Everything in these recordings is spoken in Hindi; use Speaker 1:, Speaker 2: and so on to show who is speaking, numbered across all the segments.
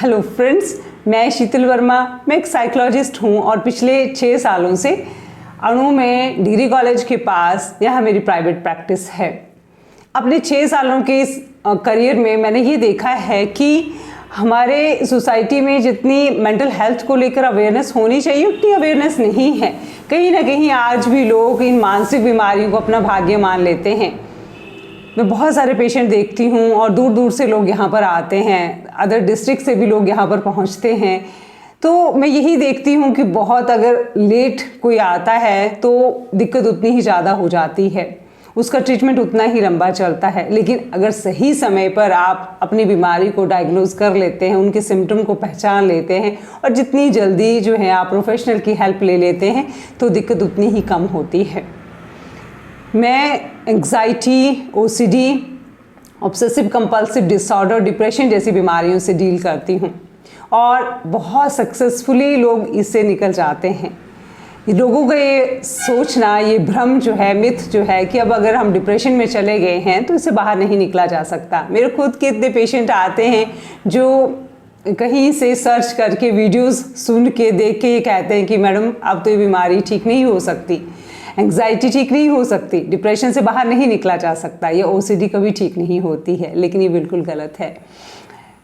Speaker 1: हेलो फ्रेंड्स, मैं शीतल वर्मा। मैं एक साइकोलॉजिस्ट हूँ और पिछले 6 सालों से अणु में डिग्री कॉलेज के पास यहाँ मेरी प्राइवेट प्रैक्टिस है। अपने 6 सालों के इस करियर में मैंने ये देखा है कि हमारे सोसाइटी में जितनी मेंटल हेल्थ को लेकर अवेयरनेस होनी चाहिए उतनी अवेयरनेस नहीं है। कहीं ना कहीं आज भी लोग इन मानसिक बीमारियों को अपना भाग्य मान लेते हैं। मैं बहुत सारे पेशेंट देखती हूँ और दूर दूर से लोग यहाँ पर आते हैं, अदर डिस्ट्रिक्ट से भी लोग यहाँ पर पहुँचते हैं। तो मैं यही देखती हूँ कि बहुत अगर लेट कोई आता है तो दिक्कत उतनी ही ज़्यादा हो जाती है, उसका ट्रीटमेंट उतना ही लंबा चलता है। लेकिन अगर सही समय पर आप अपनी बीमारी को डायग्नोज कर लेते हैं, उनके सिम्टम को पहचान लेते हैं और जितनी जल्दी जो है आप प्रोफेशनल की हेल्प ले लेते हैं तो दिक्कत उतनी ही कम होती है। मैं anxiety, OCD, obsessive compulsive disorder, depression जैसी बीमारियों से डील करती हूँ और बहुत सक्सेसफुली लोग इससे निकल जाते हैं। लोगों का ये सोचना, ये भ्रम जो है, मिथ जो है कि अब अगर हम डिप्रेशन में चले गए हैं तो इससे बाहर नहीं निकला जा सकता। मेरे खुद के इतने पेशेंट आते हैं जो कहीं से सर्च करके वीडियोस सुन के देख के ये कहते हैं कि मैडम अब तो ये बीमारी ठीक नहीं हो सकती, एंग्जाइटी ठीक नहीं हो सकती, डिप्रेशन से बाहर नहीं निकला जा सकता, या ओसीडी कभी ठीक नहीं होती है। लेकिन ये बिल्कुल गलत है।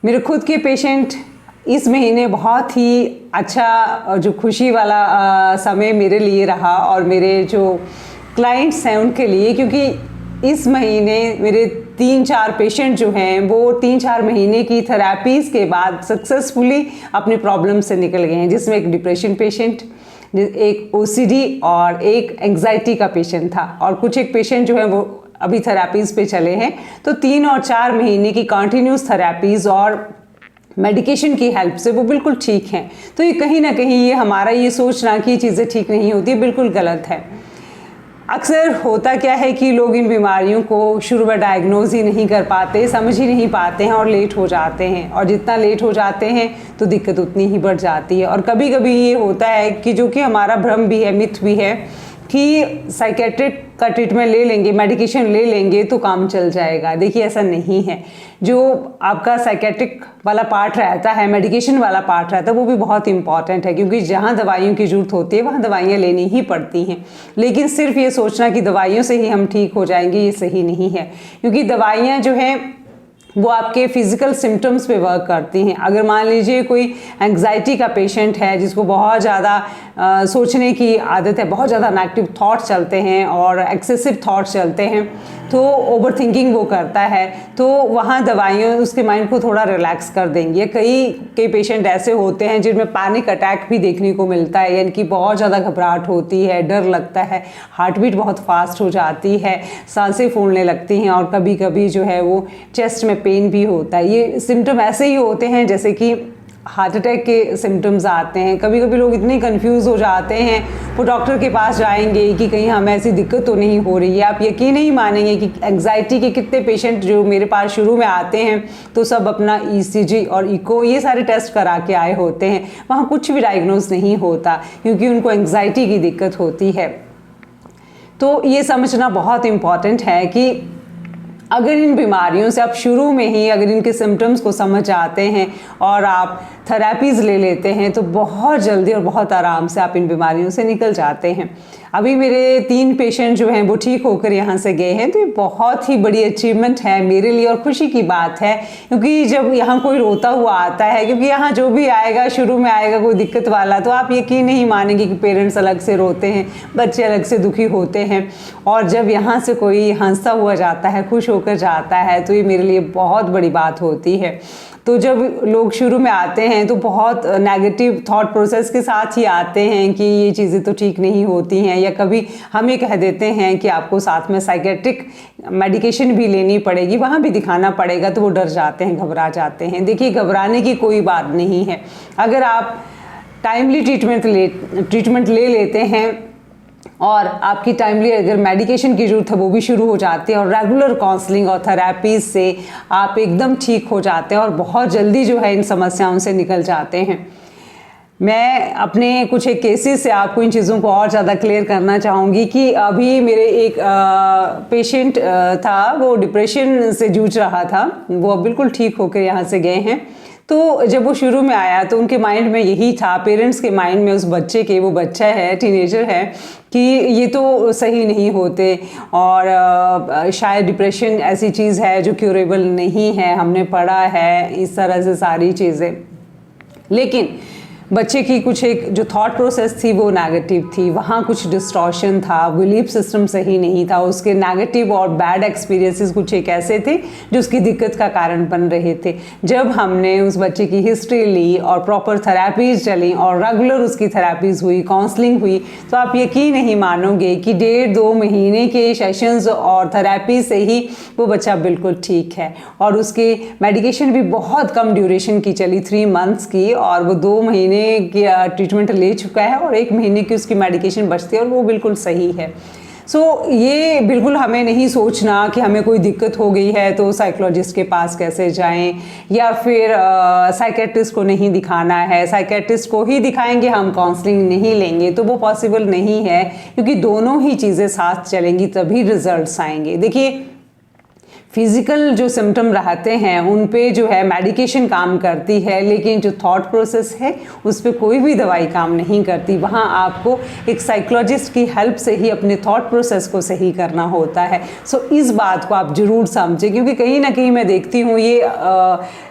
Speaker 1: मेरे खुद के पेशेंट इस महीने बहुत ही अच्छा जो खुशी वाला समय मेरे लिए रहा और मेरे जो क्लाइंट्स हैं उनके लिए, क्योंकि इस महीने मेरे 3-4 पेशेंट जो हैं वो 3-4 महीने की थेरेपीज़ के बाद सक्सेसफुली अपनी प्रॉब्लम से निकल गए हैं, जिसमें एक डिप्रेशन पेशेंट, एक ओसीडी और एक एंग्जाइटी का पेशेंट था। और कुछ एक पेशेंट जो है वो अभी थेरेपीज़ पे चले हैं। तो 3 और 4 महीने की कंटिन्यूस थेरेपीज़ और मेडिकेशन की हेल्प से वो बिल्कुल ठीक हैं। तो ये कहीं ना कहीं ये हमारा ये सोचना कि ये चीज़ें ठीक नहीं होती बिल्कुल गलत है। अक्सर होता क्या है कि लोग इन बीमारियों को शुरू में डायग्नोज ही नहीं कर पाते, समझ ही नहीं पाते हैं और लेट हो जाते हैं। और जितना लेट हो जाते हैं तो दिक्कत उतनी ही बढ़ जाती है। और कभी कभी ये होता है कि जो कि हमारा भ्रम भी है, मिथ भी है कि साइकेट्रिक का ट्रीटमेंट ले लेंगे, मेडिकेशन ले लेंगे तो काम चल जाएगा। देखिए ऐसा नहीं है। जो आपका साइकेट्रिक वाला पार्ट रहता है, मेडिकेशन वाला पार्ट रहता है, वो भी बहुत इंपॉर्टेंट है, क्योंकि जहाँ दवाइयों की ज़रूरत होती है वहाँ दवाइयाँ लेनी ही पड़ती हैं। लेकिन सिर्फ ये सोचना कि दवाइयों से ही हम ठीक हो जाएंगे, ये सही नहीं है। क्योंकि दवाइयाँ जो हैं वो आपके फिजिकल सिम्टम्स पे वर्क करती हैं। अगर मान लीजिए कोई एंग्जाइटी का पेशेंट है जिसको बहुत ज़्यादा सोचने की आदत है, बहुत ज़्यादा नेगेटिव थॉट्स चलते हैं और एक्सेसिव थॉट्स चलते हैं, तो ओवर थिंकिंग वो करता है, तो वहाँ दवाइयाँ उसके माइंड को थोड़ा रिलैक्स कर देंगी। कई पेशेंट ऐसे होते हैं जिनमें पैनिक अटैक भी देखने को मिलता है, यानी कि बहुत ज़्यादा घबराहट होती है, डर लगता है, हार्ट बीट बहुत फास्ट हो जाती है, सांसें फूलने लगती हैं और कभी कभी जो है वो चेस्ट में पेन भी होता है। ये सिम्टम ऐसे ही होते हैं जैसे कि हार्ट अटैक के सिम्टम्स आते हैं। कभी कभी लोग इतने कंफ्यूज हो जाते हैं, वो डॉक्टर के पास जाएंगे कि कहीं हमें ऐसी दिक्कत तो नहीं हो रही है। आप यकीन नहीं मानेंगे कि एंग्जाइटी के कितने पेशेंट जो मेरे पास शुरू में आते हैं तो सब अपना ईसीजी और इको ये सारे टेस्ट करा के आए होते हैं। वहाँ कुछ भी डायग्नोज नहीं होता क्योंकि उनको एंग्जाइटी की दिक्कत होती है। तो ये समझना बहुत इम्पॉर्टेंट है कि अगर इन बीमारियों से आप शुरू में ही अगर इनके सिम्टम्स को समझ आते हैं और आप थेरेपीज़ ले लेते हैं तो बहुत जल्दी और बहुत आराम से आप इन बीमारियों से निकल जाते हैं। अभी मेरे 3 पेशेंट जो हैं वो ठीक होकर यहाँ से गए हैं, तो ये बहुत ही बड़ी अचीवमेंट है मेरे लिए और खुशी की बात है। क्योंकि जब यहाँ कोई रोता हुआ आता है, क्योंकि यहाँ जो भी आएगा शुरू में आएगा कोई दिक्कत वाला, तो आप यकीन नहीं मानेंगे कि पेरेंट्स अलग से रोते हैं, बच्चे अलग से दुखी होते हैं। और जब यहाँ से कोई हंसता हुआ जाता है, खुश होकर जाता है, तो ये मेरे लिए बहुत बड़ी बात होती है। तो जब लोग शुरू में आते हैं तो बहुत नेगेटिव थॉट प्रोसेस के साथ ही आते हैं कि ये चीज़ें तो ठीक नहीं होती हैं, या कभी हम ये कह देते हैं कि आपको साथ में साइकेट्रिक मेडिकेशन भी लेनी पड़ेगी, वहाँ भी दिखाना पड़ेगा, तो वो डर जाते हैं, घबरा जाते हैं। देखिए घबराने की कोई बात नहीं है। अगर आप टाइमली ट्रीटमेंट ले लेते हैं और आपकी टाइमली अगर मेडिकेशन की ज़रूरत है वो भी शुरू हो जाती है, और रेगुलर काउंसलिंग और थेरेपीज़ से आप एकदम ठीक हो जाते हैं और बहुत जल्दी जो है इन समस्याओं से निकल जाते हैं। मैं अपने कुछ एक केसेस से आपको इन चीज़ों को और ज़्यादा क्लियर करना चाहूँगी कि अभी मेरे एक पेशेंट था, वो डिप्रेशन से जूझ रहा था, वो बिल्कुल ठीक होकर यहाँ से गए हैं। तो जब वो शुरू में आया तो उनके माइंड में यही था, पेरेंट्स के माइंड में उस बच्चे के, वो बच्चा है, टीनेजर है, कि ये तो सही नहीं होते और शायद डिप्रेशन ऐसी चीज़ है जो क्यूरेबल नहीं है, हमने पढ़ा है इस तरह से सारी चीज़ें। लेकिन बच्चे की कुछ एक जो थॉट प्रोसेस थी वो नेगेटिव थी, वहाँ कुछ डिस्टॉर्शन था, बिलीफ सिस्टम सही नहीं था, उसके नेगेटिव और बैड एक्सपीरियंसेस कुछ एक ऐसे थे जो उसकी दिक्कत का कारण बन रहे थे। जब हमने उस बच्चे की हिस्ट्री ली और प्रॉपर थेरेपीज चली और रेगुलर उसकी थेरेपीज हुई, काउंसलिंग हुई, तो आप यकीन नहीं मानोगे कि 1.5-2 महीने के सेशंस और थेरेपी से ही वो बच्चा बिल्कुल ठीक है। और उसकी मेडिकेशन भी बहुत कम ड्यूरेशन की चली, 3 मंथ्स की, और वो 2 महीने की ट्रीटमेंट ले चुका है और 1 महीने की उसकी मेडिकेशन बचती है और वो बिल्कुल सही है। ये बिल्कुल हमें नहीं सोचना कि हमें कोई दिक्कत हो गई है तो साइकोलॉजिस्ट के पास कैसे जाएं, या फिर साइकेट्रिस्ट को नहीं दिखाना है, साइकेट्रिस्ट को ही दिखाएंगे हम, काउंसलिंग नहीं लेंगे, तो वो पॉसिबल नहीं है, क्योंकि दोनों ही चीज़ें साथ चलेंगी तभी रिजल्ट्स आएंगे। देखिए, फिज़िकल जो सिम्टम रहते हैं उन पे जो है मेडिकेशन काम करती है, लेकिन जो थॉट प्रोसेस है उस पे कोई भी दवाई काम नहीं करती। वहाँ आपको एक साइकोलॉजिस्ट की हेल्प से ही अपने थॉट प्रोसेस को सही करना होता है। इस बात को आप ज़रूर समझें, क्योंकि कहीं ना कहीं मैं देखती हूँ ये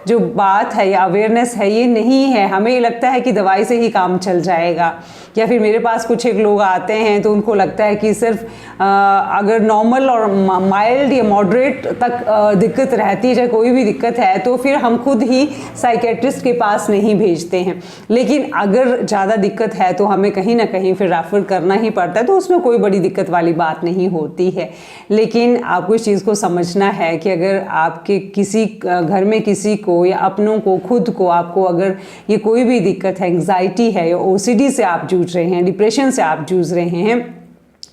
Speaker 1: जो बात है या अवेयरनेस है ये नहीं है। हमें लगता है कि दवाई से ही काम चल जाएगा, या फिर मेरे पास कुछ एक लोग आते हैं तो उनको लगता है कि सिर्फ अगर नॉर्मल और माइल्ड या मॉडरेट तक दिक्कत रहती है, चाहे कोई भी दिक्कत है, तो फिर हम खुद ही साइकेट्रिस्ट के पास नहीं भेजते हैं। लेकिन अगर ज़्यादा दिक्कत है तो हमें कहीं ना कहीं फिर रेफर करना ही पड़ता है, तो उसमें कोई बड़ी दिक्कत वाली बात नहीं होती है। लेकिन आपको इस चीज़ को समझना है कि अगर आपके किसी घर में किसी को या अपनों को, खुद को, आपको अगर ये कोई भी दिक्कत है, एंग्जाइटी है या OCD से आप जूझ रहे हैं, डिप्रेशन से आप जूझ रहे हैं,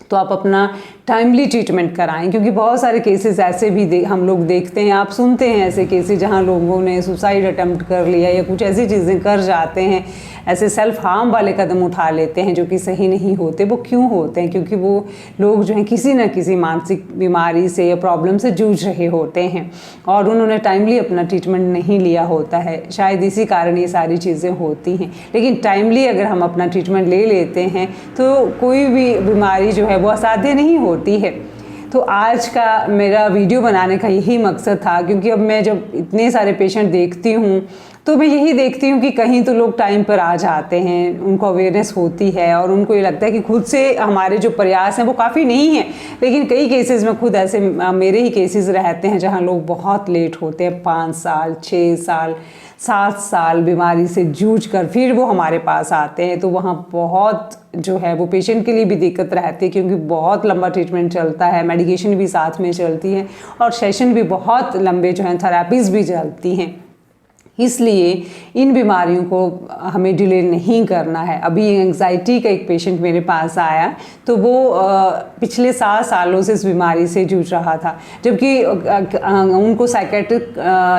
Speaker 1: तो आप अपना टाइमली ट्रीटमेंट कराएं। क्योंकि बहुत सारे केसेस ऐसे भी हम लोग देखते हैं, आप सुनते हैं ऐसे केसेस जहां लोगों ने सुसाइड अटेम्प्ट कर लिया या कुछ ऐसी चीज़ें कर जाते हैं, ऐसे सेल्फ हार्म वाले कदम उठा लेते हैं जो कि सही नहीं होते। वो क्यों होते हैं? क्योंकि वो लोग जो हैं किसी न किसी मानसिक बीमारी से या प्रॉब्लम से जूझ रहे होते हैं और उन्होंने टाइमली अपना ट्रीटमेंट नहीं लिया होता है। शायद इसी कारण ये सारी चीज़ें होती हैं। लेकिन टाइमली अगर हम अपना ट्रीटमेंट ले लेते हैं तो कोई भी बीमारी जो है वो असाध्य नहीं होती है। तो आज का मेरा वीडियो बनाने का यही मकसद था, क्योंकि अब मैं जब इतने सारे पेशेंट देखती हूँ तो मैं यही देखती हूँ कि कहीं तो लोग टाइम पर आ जाते हैं, उनको अवेयरनेस होती है और उनको ये लगता है कि खुद से हमारे जो प्रयास हैं वो काफ़ी नहीं है। लेकिन कई केसेस में खुद ऐसे मेरे ही केसेस रहते हैं जहाँ लोग बहुत लेट होते हैं, 5 साल, 6 साल, 7 साल बीमारी से जूझ कर फिर वो हमारे पास आते हैं। तो वहाँ बहुत जो है वो पेशेंट के लिए भी दिक्कत रहती है, क्योंकि बहुत लंबा ट्रीटमेंट चलता है, मेडिकेशन भी साथ में चलती है और सेशन भी बहुत लंबे जो हैं, थेरेपीज़ भी चलती हैं। इसलिए इन बीमारियों को हमें डिले नहीं करना है। अभी एंग्जाइटी का एक पेशेंट मेरे पास आया, तो वो पिछले 7 सालों से इस बीमारी से जूझ रहा था, जबकि उनको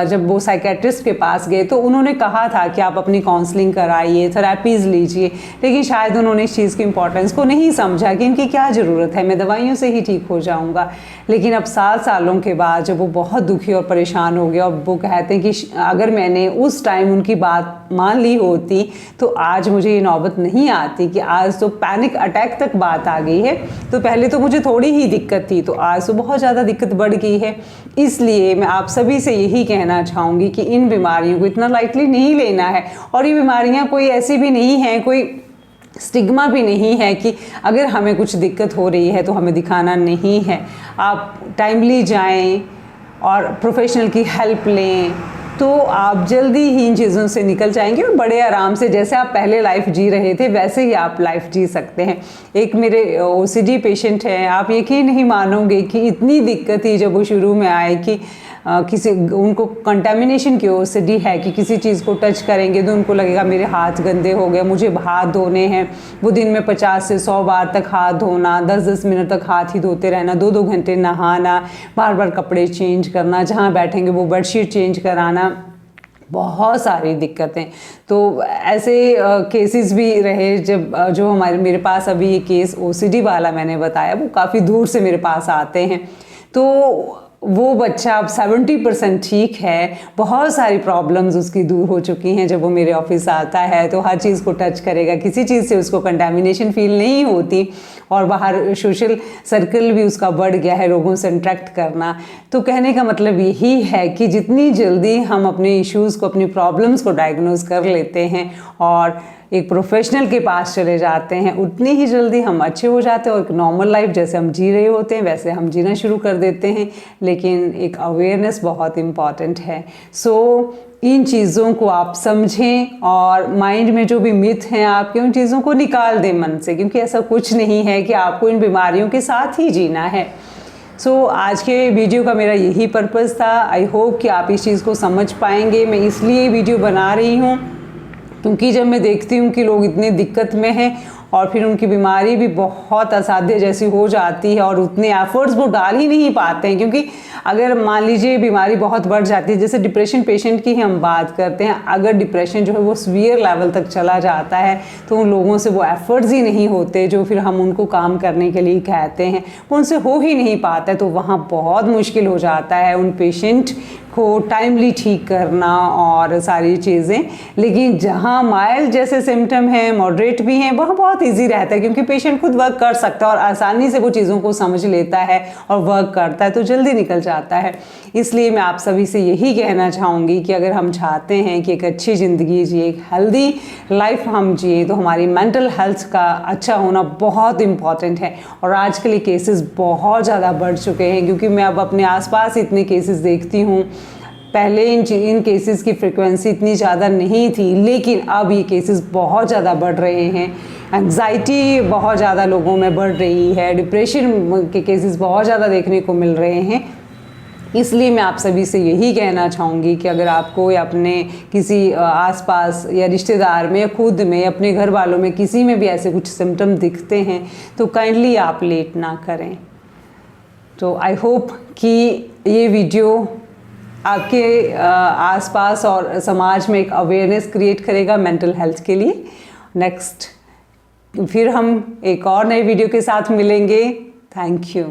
Speaker 1: जब वो साइकेट्रिस्ट के पास गए तो उन्होंने कहा था कि आप अपनी काउंसलिंग कराइए, थेरेपीज़ लीजिए, लेकिन शायद उन्होंने इस चीज़ की इंपॉर्टेंस को नहीं समझा कि इनकी क्या ज़रूरत है, मैं दवाइयों से ही ठीक हो जाऊँगा। लेकिन अब 7 सालों के बाद जब वो बहुत दुखी और परेशान हो गया, और वो कहते हैं कि अगर मैंने उस टाइम उनकी बात मान ली होती तो आज मुझे ये नौबत नहीं आती कि आज तो पैनिक अटैक तक बात आ गई है। तो पहले तो मुझे थोड़ी ही दिक्कत थी, तो आज तो बहुत ज़्यादा दिक्कत बढ़ गई है। इसलिए मैं आप सभी से यही कहना चाहूँगी कि इन बीमारियों को इतना लाइटली नहीं लेना है। और ये बीमारियाँ कोई ऐसी भी नहीं हैं, कोई स्टिग्मा भी नहीं है कि अगर हमें कुछ दिक्कत हो रही है तो हमें दिखाना नहीं है। आप टाइमली जाएं और प्रोफेशनल की हेल्प लें, तो आप जल्दी ही इन चीज़ों से निकल जाएंगे और बड़े आराम से, जैसे आप पहले लाइफ जी रहे थे वैसे ही आप लाइफ जी सकते हैं। एक मेरे OCD पेशेंट हैं, आप यकीन नहीं मानोगे कि इतनी दिक्कत थी जब वो शुरू में आए कि उनको कंटामिनेशन की OCD है कि किसी चीज़ को टच करेंगे तो उनको लगेगा मेरे हाथ गंदे हो गए, मुझे हाथ धोने हैं। वो दिन में 50 से 100 बार तक हाथ धोना, 10-10 मिनट तक हाथ ही धोते रहना, 2-2 घंटे नहाना, बार बार कपड़े चेंज करना, जहाँ बैठेंगे वो बेडशीट चेंज कराना, बहुत सारी दिक्कतें। तो ऐसे केसेस भी रहे जब जो मेरे पास अभी ये केस OCD वाला मैंने बताया, वो काफ़ी दूर से मेरे पास आते हैं। तो वो बच्चा अब 70% ठीक है, बहुत सारी प्रॉब्लम्स उसकी दूर हो चुकी हैं। जब वो मेरे ऑफिस आता है तो हर चीज़ को टच करेगा, किसी चीज़ से उसको कंटामिनेशन फील नहीं होती, और बाहर सोशल सर्कल भी उसका बढ़ गया है, लोगों से इंटरेक्ट करना। तो कहने का मतलब यही है कि जितनी जल्दी हम अपने इश्यूज़ को, अपनी प्रॉब्लम्स को डायग्नोज कर लेते हैं और एक प्रोफेशनल के पास चले जाते हैं, उतनी ही जल्दी हम अच्छे हो जाते हैं और एक नॉर्मल लाइफ जैसे हम जी रहे होते हैं वैसे हम जीना शुरू कर देते हैं। लेकिन एक अवेयरनेस बहुत इम्पॉर्टेंट है। सो इन चीज़ों को आप समझें और माइंड में जो भी मिथ हैं आपके, उन चीज़ों को निकाल दें मन से, क्योंकि ऐसा कुछ नहीं है कि आपको इन बीमारियों के साथ ही जीना है। सो आज के वीडियो का मेरा यही पर्पज़ था। आई होप कि आप इस चीज़ को समझ पाएंगे। मैं इसलिए वीडियो बना रही हूँ क्योंकि जब मैं देखती हूँ कि लोग इतने दिक्कत में हैं और फिर उनकी बीमारी भी बहुत असाध्य जैसी हो जाती है और उतने एफर्ट्स वो डाल ही नहीं पाते हैं, क्योंकि अगर मान लीजिए बीमारी बहुत बढ़ जाती है, जैसे डिप्रेशन पेशेंट की ही हम बात करते हैं, अगर डिप्रेशन जो है वो सीवियर लेवल तक चला जाता है तो उन लोगों से वो एफर्ट्स ही नहीं होते जो फिर हम उनको काम करने के लिए कहते हैं, वो उनसे हो ही नहीं पाता है। तो वहाँ बहुत मुश्किल हो जाता है उन पेशेंट को टाइमली ठीक करना और सारी चीज़ें। लेकिन जहाँ माइल्ड जैसे सिम्टम हैं, मॉडरेट भी हैं, वह बहुत इजी रहता है, क्योंकि पेशेंट खुद वर्क कर सकता है और आसानी से वो चीज़ों को समझ लेता है और वर्क करता है, तो जल्दी निकल जाता है। इसलिए मैं आप सभी से यही कहना चाहूँगी कि अगर हम चाहते हैं कि एक अच्छी ज़िंदगी जिए, एक हेल्दी लाइफ हम जिए, तो हमारी मेंटल हेल्थ का अच्छा होना बहुत इम्पॉर्टेंट है। और आजकल ये केसेस बहुत ज़्यादा बढ़ चुके हैं, क्योंकि मैं अब अपने आसपास इतने केसेस देखती हूँ। पहले इन केसेस की फ्रिक्वेंसी इतनी ज़्यादा नहीं थी, लेकिन अब ये केसेस बहुत ज़्यादा बढ़ रहे हैं। एंग्जाइटी बहुत ज़्यादा लोगों में बढ़ रही है, डिप्रेशन के केसेस बहुत ज़्यादा देखने को मिल रहे हैं। इसलिए मैं आप सभी से यही कहना चाहूँगी कि अगर आपको या अपने किसी आसपास या रिश्तेदार में या खुद में, अपने घर वालों में, किसी में भी ऐसे कुछ सिम्टम दिखते हैं तो काइंडली आप लेट ना करें। तो आई होप कि ये वीडियो आपके आसपास और समाज में एक अवेयरनेस क्रिएट करेगा मेंटल हेल्थ के लिए। नेक्स्ट फिर हम एक और नए वीडियो के साथ मिलेंगे। Thank you.